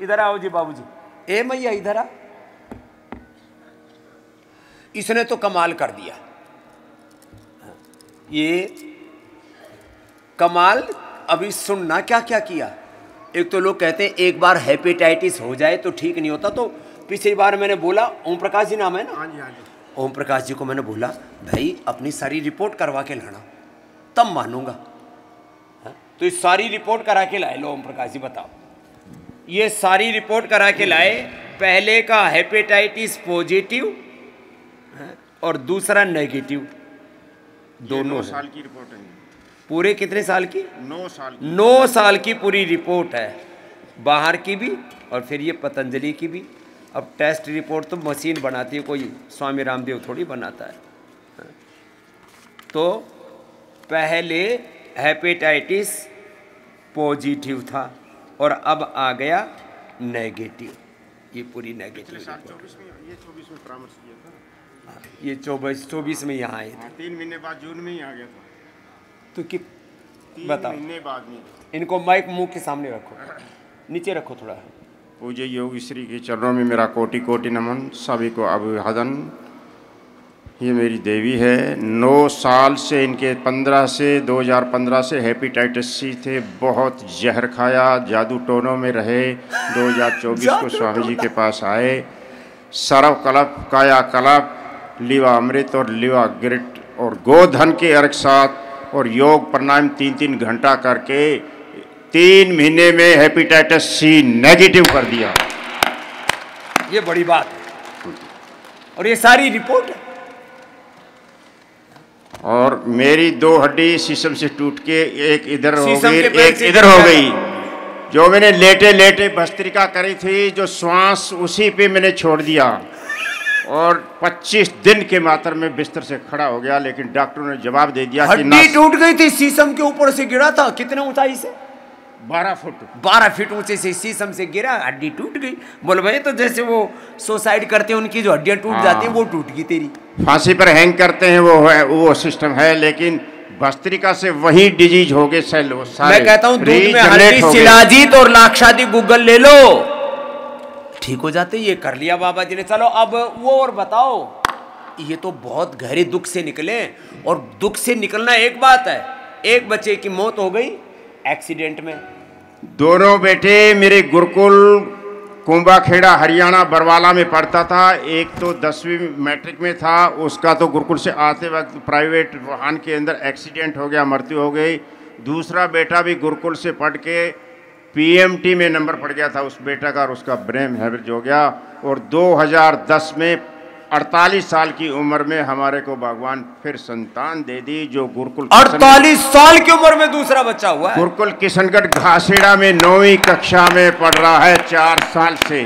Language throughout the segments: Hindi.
इधर आओ जी बाबूजी। ए मैया इधर आ। इसने तो कमाल कर दिया। ये कमाल अभी सुनना क्या क्या किया। एक तो लोग कहते हैं एक बार हेपेटाइटिस हो जाए तो ठीक नहीं होता। तो पिछली बार मैंने बोला, ओम प्रकाश जी नाम है ना? हाँ जी, हाँ जी। ओम प्रकाश जी को मैंने बोला भाई अपनी सारी रिपोर्ट करवा के लाना, तब मानूंगा। तो ये सारी रिपोर्ट करा के लाए। लो ओम प्रकाश जी बताओ। ये सारी रिपोर्ट करा के लाए। पहले का हेपेटाइटिस पॉजिटिव और दूसरा नेगेटिव, दोनों 9 साल की रिपोर्ट है। पूरे कितने साल की? 9 साल की। 9 साल की पूरी रिपोर्ट है, बाहर की भी और फिर ये पतंजलि की भी। अब टेस्ट रिपोर्ट तो मशीन बनाती है, कोई स्वामी रामदेव थोड़ी बनाता है। तो पहले हेपेटाइटिस पॉजिटिव था और अब आ गया नेगेटिव। ये पूरी नेगेटिव रिपोर्ट। 24 में, ये 24 में परामर्श किया था। ये 24 में यहाँ आए थे। 3 महीने बाद जून में ही आ गया था। तो कि 3 बताओ। महीने बाद में। इनको माइक मुंह के सामने रखो, नीचे रखो थोड़ा। पूज्य योगी श्री के चरणों में मेरा कोटि कोटि नमन, सभी को अभिवादन। ये मेरी देवी है। 9 साल से इनके 2015 से हेपेटाइटिस सी थे। बहुत जहर खाया, जादू टोनों में रहे। 2024 को स्वामी जी के पास आए। सर्व कल्प, काया कल्प, लिवा अमृत और लिवा गिरट और गोधन के अर्घ साथ और योग प्राणायाम 3-3 घंटा करके 3 महीने में हेपेटाइटिस सी नेगेटिव कर दिया। ये बड़ी बात है। और ये सारी रिपोर्ट है। और मेरी 2 हड्डी शीशम से टूट के एक इधर हो शीशम गई, के पेड़ एक से इधर हो गई। जो मैंने लेटे लेटे भस्त्रिका करी थी, जो श्वास, उसी पे मैंने छोड़ दिया। और 25 दिन के मात्र में बिस्तर से खड़ा हो गया। लेकिन डॉक्टरों ने जवाब दे दिया कि हड्डी टूट गई थी, शीशम के ऊपर से गिरा था। कितने ऊंचाई से? 12 फुट। 12 फीट ऊंचे से शीशम से गिरा, हड्डी टूट गई। बोलो भाई, तो जैसे वो सुसाइड करते हैं उनकी जो हड्डियां टूट जाती हैं, वो टूट गई तेरी। फांसी पर हैंग करते हैं, वो सिस्टम है। लेकिन भस्त्रिका से वही डिजीज हो गए सेल। मैं कहता हूँ दूध में हल्दी, शिलाजीत और लाक्षादी गूगल ले लो, ठीक हो जाते। ये कर लिया बाबा जी ने। चलो अब वो और बताओ। ये तो बहुत गहरे दुख से निकले। और दुख से निकलना एक बात है। एक बच्चे की मौत हो गई एक्सीडेंट में। दोनों बेटे मेरे गुरुकुल कुंभाखेड़ा हरियाणा बरवाला में पढ़ता था। एक तो 10वीं मैट्रिक में था, उसका तो गुरुकुल से आते वक्त प्राइवेट वाहन के अंदर एक्सीडेंट हो गया, मृत्यु हो गई। दूसरा बेटा भी गुरुकुल से पढ़ के पीएमटी में नंबर पड़ गया था उस बेटा का, और उसका ब्रेन हेमरेज हो गया। और 2010 में 48 साल की उम्र में हमारे को भगवान फिर संतान दे दी। जो गुरुकुल 48 साल की उम्र में दूसरा बच्चा हुआ है। गुरुकुल किशनगढ़ घासेड़ा में 9वीं कक्षा में पढ़ रहा है 4 साल से।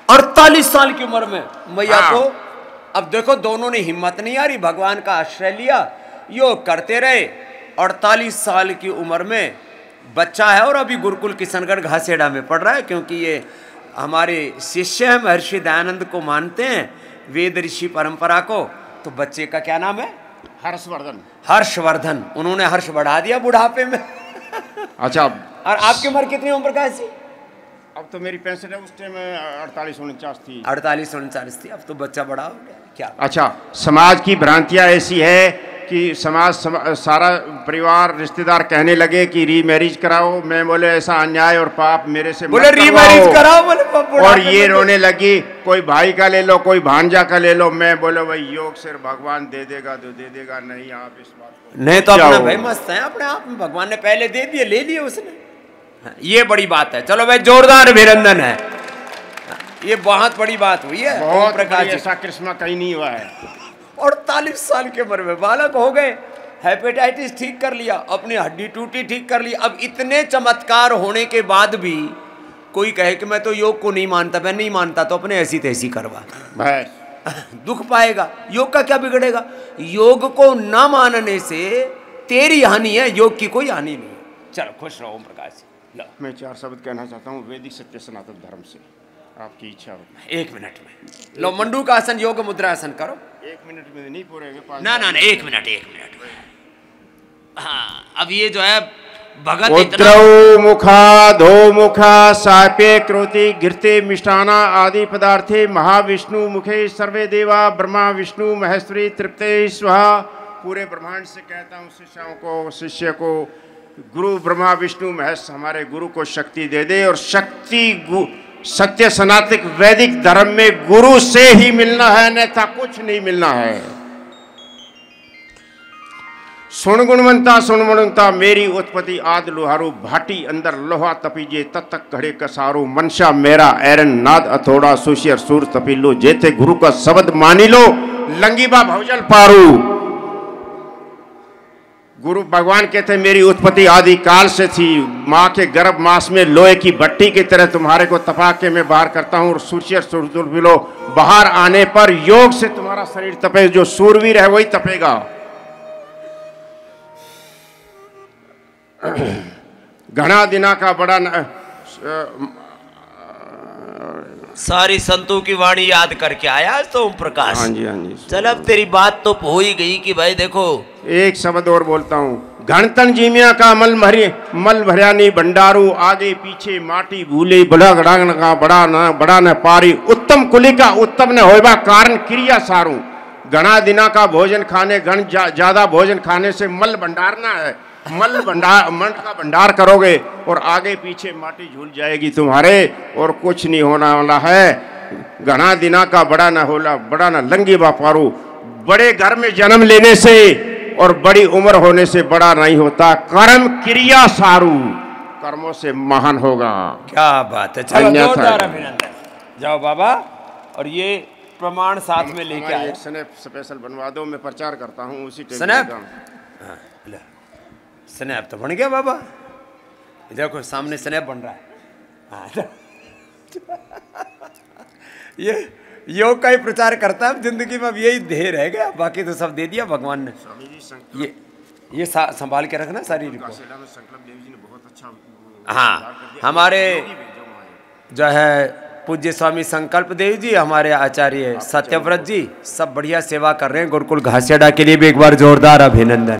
48 साल की उम्र में मैया को। अब देखो, दोनों ने हिम्मत नहीं आ रही, भगवान का आश्रय लिया, योग करते रहे। 48 साल की उम्र में बच्चा है और अभी गुरुकुल किशनगढ़ घासेड़ा में पढ़ रहा है। क्योंकि ये हमारे शिष्य हैं, महर्षि दयानंद को मानते हैं, वेद ऋषि परंपरा को। तो बच्चे का क्या नाम है? हर्षवर्धन। हर्षवर्धन। उन्होंने हर्ष बढ़ा दिया बुढ़ापे में। अच्छा। और आपकी उम्र कितनी ओम प्रकाश जी? अब तो मेरी पेंशन है, उस टाइम 48-49 थी। 48-49 थी। अब तो बच्चा बड़ा हो गया क्या? अच्छा, समाज की भ्रांतियां ऐसी है कि सारा परिवार रिश्तेदार कहने लगे कि रीमैरिज कराओ। मैं बोले ऐसा अन्याय और पाप मेरे से बोले रीमैरिज कराओ। बोले और ये रोने लगी, कोई भाई का ले लो, कोई भांजा का ले लो। मैं बोले भाई योग सिर्फ भगवान दे देगा तो दे देगा, नहीं आप इस बात को नहीं तो अपना भाई मस्त है अपने आप में। भगवान ने पहले दे दिए, ले लिए उसने। ये बड़ी बात है। चलो भाई, जोरदार अभिनंदन है। ये बहुत बड़ी बात हुई है। बहुत प्रकाश ऐसा कृष्णा कहीं नहीं हुआ है। 48 साल की उम्र में बालक हो गए, हेपेटाइटिस ठीक कर लिया, अपनी हड्डी टूटी ठीक कर ली। अब इतने चमत्कार होने के बाद भी कोई कहे कि मैं तो योग को नहीं मानता, मैं नहीं मानता, तो अपने ऐसी तैसी करवा दुख पाएगा। योग का क्या बिगड़ेगा? योग को न मानने से तेरी हानि है, योग की कोई हानि नहीं है। चलो खुश रहो ओम प्रकाश। मैं 4 शब्द कहना चाहता हूँ वैदिक सत्य सनातन धर्म से, आपकी इच्छा हो। 1 मिनट में लो, मंडू का आसन, योग मुद्रा आसन करो। 1 मिनट में नहीं पूरे। ना 1 मिनट। हाँ, अब ये जो है भगत उद्रव मुखा धो मुखा सापे क्रोति गिरते मिष्टाना आदि पदार्थे महाविष्णु मुखे सर्वे देवा ब्रह्मा विष्णु महेश्वरी तृप्ते स्वाहा। पूरे ब्रह्मांड से कहता हूँ शिष्यों को, शिष्य को, गुरु ब्रह्मा विष्णु महेश हमारे गुरु को शक्ति दे दे। और शक्ति सत्य सनातन वैदिक धर्म में गुरु से ही मिलना है, अन्यथा कुछ नहीं मिलना है। सुन गुणवंता मेरी उत्पत्ति आद लोहारू भाटी अंदर लोहा तपीजे तत्तक घड़े कसारू मनशा मेरा एरन नाद अथोड़ा सुशियर सूर तपीलो जेते गुरु का शब्द मानी लो लंगीबा भवजल पारू। गुरु भगवान कहते मेरी उत्पत्ति आदि काल से थी, माँ के गर्भ मास में लोहे की भट्टी की तरह तुम्हारे को तपा के मैं बाहर करता हूँ। और सुशियर सूर तपीलो बाहर आने पर योग से तुम्हारा शरीर तपे, जो सूरवीर है वही तपेगा। घना दिना का बड़ा सारी संतों की वाणी याद करके आया तो ओम प्रकाश। हाँ जी, हाँ जी। चल अब तेरी बात तो हो ही गई कि भाई देखो एक शब्द और बोलता हूँ। घनतन जीमिया का मल भरियानी भंडारू आगे पीछे माटी भूले बड़ा गड़ांग का बड़ा न पारी उत्तम कुली का उत्तम न होगा कारण क्रिया सारू। घना दिना का भोजन खाने ज्यादा भोजन खाने से मल भंडारना है, मल का भंडार करोगे और आगे पीछे माटी झूल जाएगी तुम्हारे और कुछ नहीं होना वाला है। घना दिना का बड़ा न लंगी बापारू। बड़े घर में जन्म लेने से और बड़ी उम्र होने से बड़ा नहीं होता, कर्म क्रिया सारू, कर्मों से महान होगा। क्या बात है, चलो जोरदार अभिनंदन। जाओ बाबा, और ये प्रमाण साथ में लेके आए। एक स्नैप स्पेशल बनवा दो, मैं प्रचार करता हूँ उसी स्नैप। स्नैप तो बन गया बाबा, देखो सामने स्नैप बन रहा है। ये योग का ही प्रचार करता है जिंदगी में, अब यही ध्येय रह गया, बाकी तो सब दे दिया भगवान ने। ये संभाल के रखना शरीर को। हाँ, हमारे जो है पूज्य स्वामी संकल्प देव जी, हमारे आचार्य सत्यव्रत जी, सब बढ़िया सेवा कर रहे हैं। गुरुकुल घासियाडा के लिए भी एक बार जोरदार अभिनंदन।